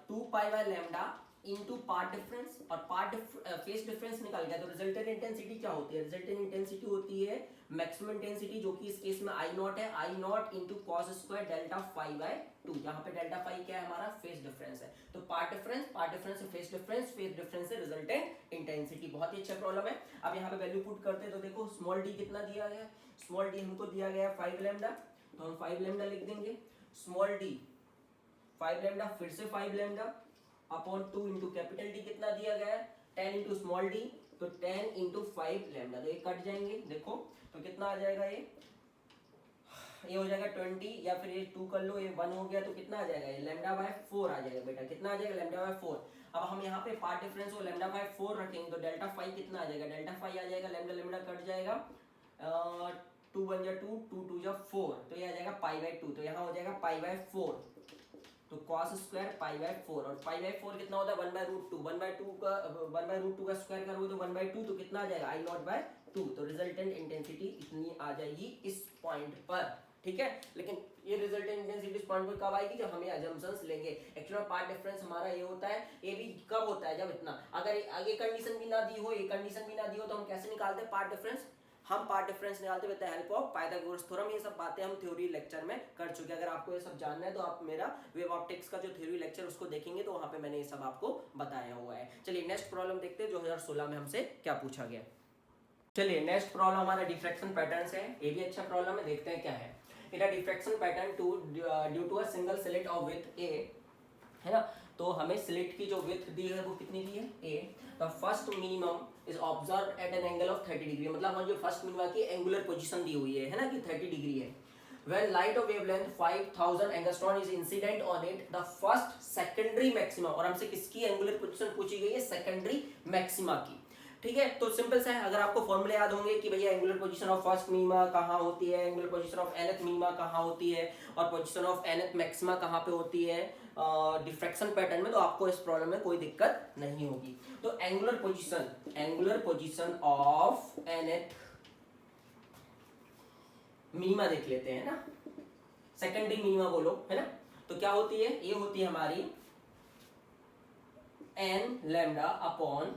2 pi by lambda into path difference, और पार्ट फेज डिफरेंस निकल गया तो रिजल्टेंट इंटेंसिटी क्या होती है, रिजल्टेंट इंटेंसिटी होती है मैक्सिमम इंटेंसिटी, जो कि इस केस में आई नॉट है, I not into cos square delta phi by 2। यहाँ पे डेल्टा फाई क्या है, हमारा फेज डिफरेंस है। तो पार्ट डिफरेंस से फेज डिफरेंस से रिजल्टेंट इंटेंसिटी। बहुत ही अच्छा प्रॉब्लम है। अब यहाँ पे वैल्यू पुट करते हैं तो देखो स्मॉल डी कितना दिया गया है, स्मॉल डी हमको दिया गया है 5 लैम्डा, तो हम 5 लैम्डा लिख देंगे, स्मॉल डी 5 लैम्डा, फिर से 5 lambda upon 2 into capital D कितना दिया गया है 10 इंटू स्मॉल डी, तो 10 इंटू 5 लैम्डा, तो ये कट जाएंगे, देखो तो कितना आ जाएगा, ये हो जाएगा 20, या फिर ये 2 कर लो, ये 1 हो गया, तो कितना आ जाएगा, ये लैम्डा बाय 4 आ जाएगा बेटा, कितना आ जाएगा लैम्डा बाय 4। अब हम यहाँ पे पार्ट डिफरेंस को लैम्डा बाय 4 रखेंगे तो डेल्टा फाई कितना आ जाएगा, डेल्टा फाई आ जाएगा, लैम्डा लैम्डा कट जाएगा, 2 बन जा 2, 2 2 जा 4, तो ये आ जाएगा पाई बाय 2, तो यहाँ हो जाएगा पाई बाय 4, तो cos स्क्वायर पाई बाय 4, और पाई बाय 4 कितना होता है 1/√2, 1/2 का 1/√2 का स्क्वायर करोगे तो 1/2, तो कितना आ जाएगा आई नॉट बाय 2, तो रिजल्टेंट इंटेंसिटी इतनी आ जाएगी इस पॉइंट पर, ठीक है। लेकिन ये रिजल्टेंट इंटेंसिटी इस पॉइंट पर कब आएगी, जब हमें अजम्पशंस लेंगे। एक्चुअल पार्ट डिफरेंस हमारा ये होता है, ये भी कब होता है, जब इतना, अगर ये कंडीशन भी ना दी हो, ये कंडीशन भी ना दी हो, तो हम कैसे निकालते हैं पार्ट डिफरेंस, हम पार्ट डिफरेंस निकालते with the help of Pythagoras theorem. ये सब बातें हम थ्योरी लेक्चर में कर चुके हैं। अगर आपको ये सब जानना है तो आप मेरा वेव ऑप्टिक्स का जो थ्योरी लेक्चर उसको देखेंगे, तो वहां पे मैंने ये सब आपको बताया हुआ है। चलिए नेक्स्ट प्रॉब्लम देखते हैं, 2016 में हमसे क्या पूछा गया। चलिए नेक्स्ट प्रॉब्लम हमारा डिफ्रैक्शन पैटर्न है। ये भी अच्छा प्रॉब्लम है, देखते हैं क्या है। It a diffraction pattern due to a single slit of width A, है ना। तो हमें स्लिट की जो विड्थ दी है वो कितनी दी है, A. The first minimum is observe at an angle of 30 degree, मतलब हमारी जो फर्स्ट मिनिमा की एंगुलर पोजीशन दी हुई है ना, कि 30 डिग्री है। When light of wavelength 5000 angstrom is incident on it, the first secondary maxima, और हमसे किसकी एंगुलर पोजीशन पूछी गई है, सेकेंडरी मैक्सिमा की, ठीक है। तो सिंपल सा है, अगर आपको फॉर्मूले याद होंगे कि भैया angular position of first minima कहाँ होती है, angular position of nth minima कहाँ होती है, और पोजीशन ऑफ nth मैक्सिमा कहाँ पे होती है डिफ्रैक्शन पैटर्न में, तो आपको इस प्रॉब्लम में कोई दिक्कत नहीं होगी। तो angular position of nth minima देख लेते हैं ना, सेकेंडरी मिनिमा बोलो, है ना। तो क्या होती है, ये होती है हमारी n lambda upon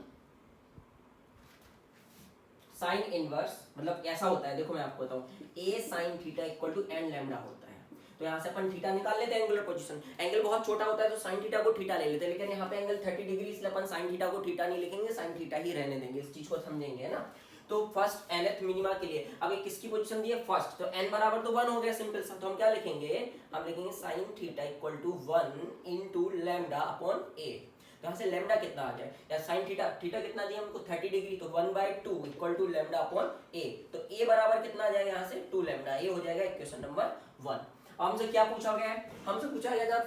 sine inverse, मतलब ऐसा होता है, देखो मैं आपको बताऊं, a sin theta equal to n lambda होता है। तो यहाँ से अपन थीटा निकाल लेते हैं, एंगुलर पोजीशन, एंगल बहुत छोटा होता है तो साइन थीटा को थीटा ले लेते हैं, लेकिन यहाँ पे एंगल 30 डिग्री, इसलिए अपन साइन थीटा को थीटा नहीं लिखेंगे, साइन थीटा ही रहने देंगे, इस चीज को समझेंगे, है ना। तो फर्स्ट nth मिनिमा के लिए अब ये किसकी पोजीशन दी है, फर्स्ट, तो n बराबर तो 1 हो गया, सिंपल सा। तो हम क्या लिखेंगे, हम लिखेंगे sine theta equal to 1 into lambda upon a। तो यहाँ से लैम्डा कितना आ जाए, या साइन थीटा कितना दिया हमको 30 डिग्री, तो 1/2 equal to lambda upon a। तो a बराबर कितना आ जाएगा यहाँ से 2 लैम्डा, ये हो जाएगा इक्वेशन नंबर 1। हमसे क्या पूछा गया है, हमसे पूछा गया था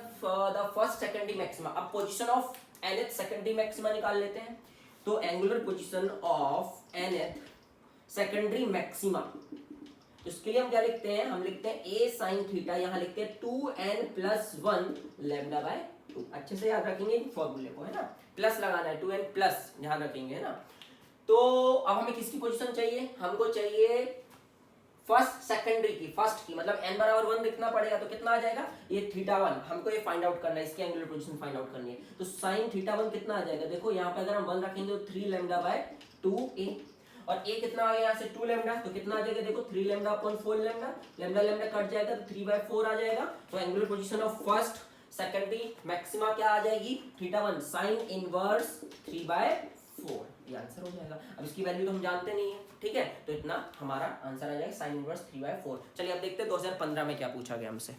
द फर्स्ट सेकेंडरी मैक्सिमा। अब position of nth secondary maxima निकाल लेते हैं। तो angular position of nth secondary maxima, तो इसके लिए हम क्या लिखते हैं, हम लिखते हैं a sin थीटा, यहाँ लिखते हैं 2n+1 लैम्डा बाय 2। अच्छे से याद रखेंगे फॉर्मूले को, है ना, प्लस लगाना है, 2n प्लस ध्यान रखेंगे, है ना। तो अब हमें किसकी पोजीशन चाहिए, हमको चाहिए फर्स्ट सेकेंडरी की, फर्स्ट की, मतलब n बराबर 1 लिखना पड़ेगा, तो कितना आ जाएगा, ये थीटा 1 हमको ये फाइंड आउट करना है, इसकी एंगुलर पोजीशन फाइंड आउट करनी है। तो साइन थीटा 1 कितना आ जाएगा, देखो यहाँ पे अगर हम 1 रखेंगे तो 3 लैम्डा बाय 2a, और a कितना आ गया यहाँ से 2 लैम्डा, तो कितना आ जाएगा, देखो 3 lambda upon 4 lambda, lambda lambda cut जाएगा तो 3/4 आ जाएगा। तो angular position of first secondary maxima क्या आ जाएगी, थीटा 1 साइन इनवर्स 3/4, ये आंसर हो जाएगा। अब इसकी वैल्यू तो हम जानते नहीं है, ठीक है, तो इतना हमारा आंसर आ जाएगा साइन इनवर्स 3/4। चलिए अब देखते हैं 2015 में क्या पूछा गया हमसे।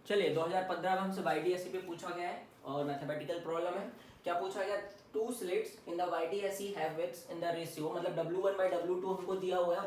चलिए 2015 में हमसे YDSE पे पूछा गया है और मैथमेटिकल प्रॉब्लम है। क्या पूछा गया, 2 slits in the YDSE have widths in the ratio, मतलब W1/W2 हमको दिया हुआ है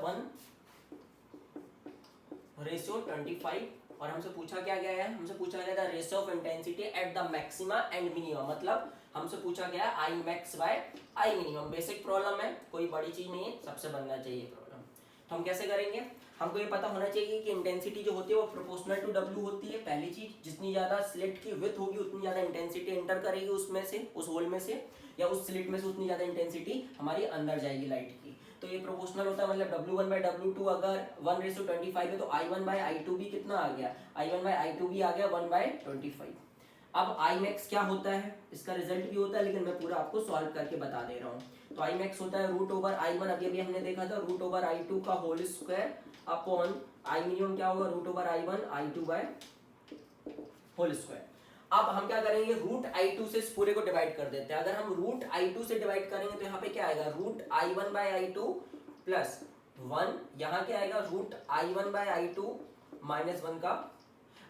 1:25, और हमसे पूछा क्या गया है, हमसे पूछा गया था ratio of intensity at the maxima and minimum, मतलब हमसे पूछा गया I max bye I minimum. Basic problem है, कोई बड़ी चीज नहीं है, सबसे बनना चाहिए प्रॉब्लम। तो हम कैसे करेंगे, हमको ये पता होना चाहिए कि इंटेंसिटी जो होती है वो प्रोपोर्शनल टू W होती है। पहली चीज, जितनी ज़्यादा स्लिट की विड्थ होगी उतनी ज़्यादा इंटेंसिटी एंटर करेगी उसमें से, उस होल में से, या उस स्लिट में से उतनी ज़्यादा इंटेंसिटी हमारी अंदर जाएगी लाइट की। तो ये प्रोपोर्शनल होता है, मतलब W1/W2 अगर 1:25 है तो I1/I2 भी कितना आ गया, I1/I2 भी आ गया 1/25। अब आई मैक्स क्या होता है, इसका रिजल्ट भी होता है, लेकिन मैं पूरा आपको सॉल्व करके बता दे रहा हूँ। तो आई मैक्स होता है √/I1, अभी हमने देखा था √/I2 का whole square upon I minimum क्या होगा √/I1 I2 होल स्क्वायर। अब हम क्या करेंगे, √I2 से इस पूरे को डिवाइड कर देते हैं। अगर हम √I2 से डिवाइड करेंगे तो यहाँ पे क्या आएगा, √I1/I2 प्लस 1, यहाँ क्या आएगा √I1/I2 -1 का,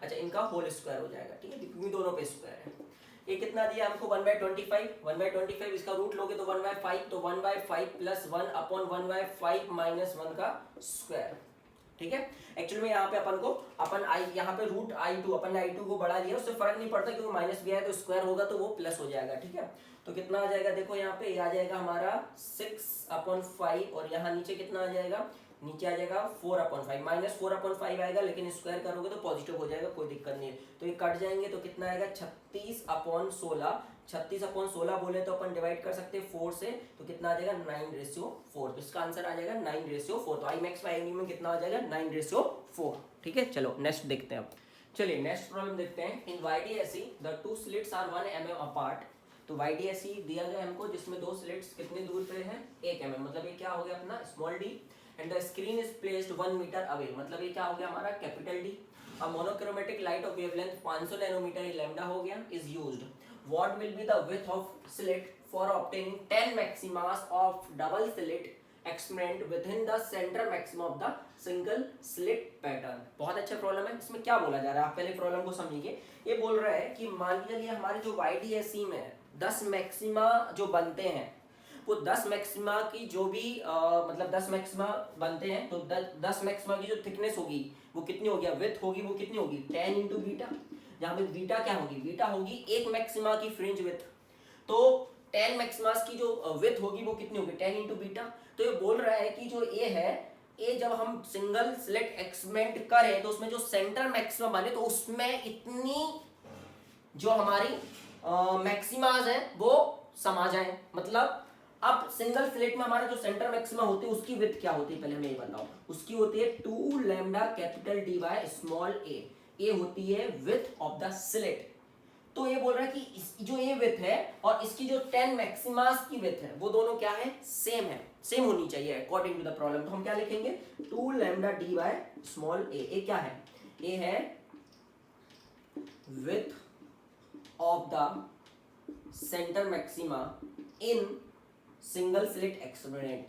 अच्छा इनका होल स्क्वायर हो जाएगा, ठीक है, क्योंकि दोनों पे स्क्वायर है। ये कितना दिया हमको 1/25, इसका रूट लोगे तो 1/5, तो 1/5 प्लस 1 अपॉन 1/5 -1 का स्क्वायर, ठीक है। एक्चुअली में यहाँ पे अपन आई, यहाँ पे √I2 अपन ने I2 को बढ़ा लिया, उससे फर्क नहीं पड़ता क्योंकि माइनस भी आया तो स्क्वायर होगा तो वो प्लस हो जाएगा, ठीक है। तो कितना आ जाएगा, देखो यहाँ पे आ जाएगा हमारा 6/5, और यहाँ नीचे कितना आ जाएगा, नीचे आ जाएगा 4/5, -4/5 आएगा, लेकिन स्क्वायर करोगे तो पॉजिटिव हो जाएगा, कोई दिक्कत नहीं है। तो ये कट जाएंगे तो कितना आएगा 36/16, 36/16 बोले तो अपन डिवाइड कर सकते हैं 4 से, तो कितना आ जाएगा 9/4। तो इसका आंसर आ जाएगा 9/4। तो आई मैक्स बाई में कितना आ जाएगा 9/4, ठीक है। चलो नेक्स्ट देखते हैं अब। चलिए नेक्स्ट प्रॉब्लम देखते हैं। In YDSE the two slits are 1 mm apart. तो YDSE दिया गया हमको जिसमें दो स्लिट्स कितने दूर पे है 1 mm, मतलब ये क्या हो गया अपना small d, and the screen is placed 1 metre away, मतलब ये क्या हो गया हमारा कैपिटल D। अब monochromatic light of wavelength 500 nanometre lambda हो गया is used. What will be the width of slit for obtaining 10 maximas of double slit experiment within the centre maximum of the single slit pattern. बहुत अच्छा problem है। इसमें क्या बोला जा रहा है, आप पहले प्रॉब्लम को समझिए। ये बोल रहा है कि मान लीजिए हमारे जो YDSE में 10 मैक्सिमा जो बनते हैं, वो 10 मैक्सिमा की जो भी मतलब 10 मैक्सिमा बनते हैं, तो 10 मैक्सिमा की जो थिकनेस होगी वो कितनी होगी, विड्थ होगी वो कितनी होगी 10 इंटू बीटा। यहाँ पे बीटा क्या होगी, बीटा होगी एक मैक्सिमा की फ्रिंज विड्थ, तो 10 मैक्सिमास की जो विड्थ होगी वो कितनी होगी 10 इंटू बीटा। तो ये बोल रहा है कि जो ए है, ए जब हम सिंगल स्लिट एक्सपेरिमेंट करें तो उसमें जो सेंटर मैक्सिमा बने तो उसमें इतनी जो हमारी मैक्सिमास है वो समा जाए। मतलब अब सिंगल स्लिट में हमारा जो सेंटर मैक्सिमा होती है उसकी विड्थ क्या होती है पहले हमें ये बताओ। उसकी होती है 2 lambda capital D by small a। ए होती है विड्थ ऑफ द स्लिट। तो ये बोल रहा है कि जो ये विड्थ है और इसकी जो 10 मैक्सिमास की विड्थ है वो दोनों क्या है, सेम है, सेम होनी चाहिए अकॉर्डिंग टू द प्रॉब्लम। तो हम क्या लिखेंगे 2 lambda D by small a। ए क्या है, ए है width of the centre maxima in single slit experiment,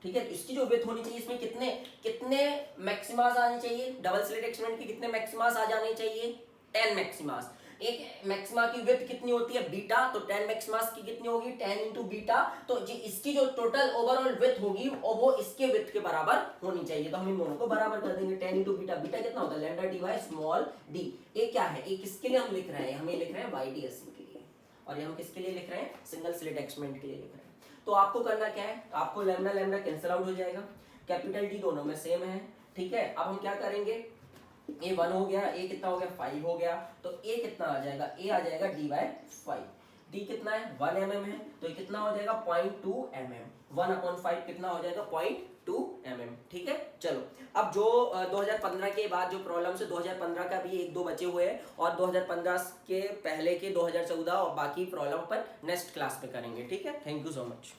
ठीक है। इसकी जो विड्थ होनी चाहिए, इसमें कितने कितने मैक्सिमास आने चाहिए, डबल स्लिट एक्सपेरिमेंट के कितने मैक्सिमास आ जाने चाहिए 10 मैक्सिमास। एक मैक्सिमा की विड्थ कितनी होती है बीटा, तो 10 मैक्सिमास की कितनी होगी 10 इंटू बीटा। तो इसकी जो टोटल ओवरऑल विड्थ होगी और वो इसके विड्थ के बराबर होनी चाहिए। तो हम इन दोनों को बराबर कर देंगे 10 इंटू बीटा। बीटा कितना होता है lambda D by small d। ये क्या है, ये किसके लिए हम लिख रहे हैं, हम ये लिख रहे हैं YDSE के लिए, और ये हम किसके लिए लिख रहे हैं सिंगल स्लिट एक्सपेरिमेंट के लिए लिख रहे हैं। तो आपको करना क्या है, आपको लैम्डा लैम्डा कैंसिल आउट हो जाएगा, कैपिटल D दोनों में सेम है, ठीक है। अब हम क्या करेंगे, ए 1 हो गया, ए कितना हो गया 5 हो गया, तो ए कितना आ जाएगा, ए आ जाएगा D बाय 5। D कितना है 1 mm है, तो ये कितना हो जाएगा 0.2 mm। 1/5 कितना हो जाएगा 0.2 mm, ठीक है। चलो अब जो 2015 के बाद जो प्रॉब्लम से 2015 का भी 1-2 बचे हुए हैं, और 2015 के पहले के 2014 और बाकी प्रॉब्लम पर नेक्स्ट क्लास पे करेंगे, ठीक है। Thank you so much.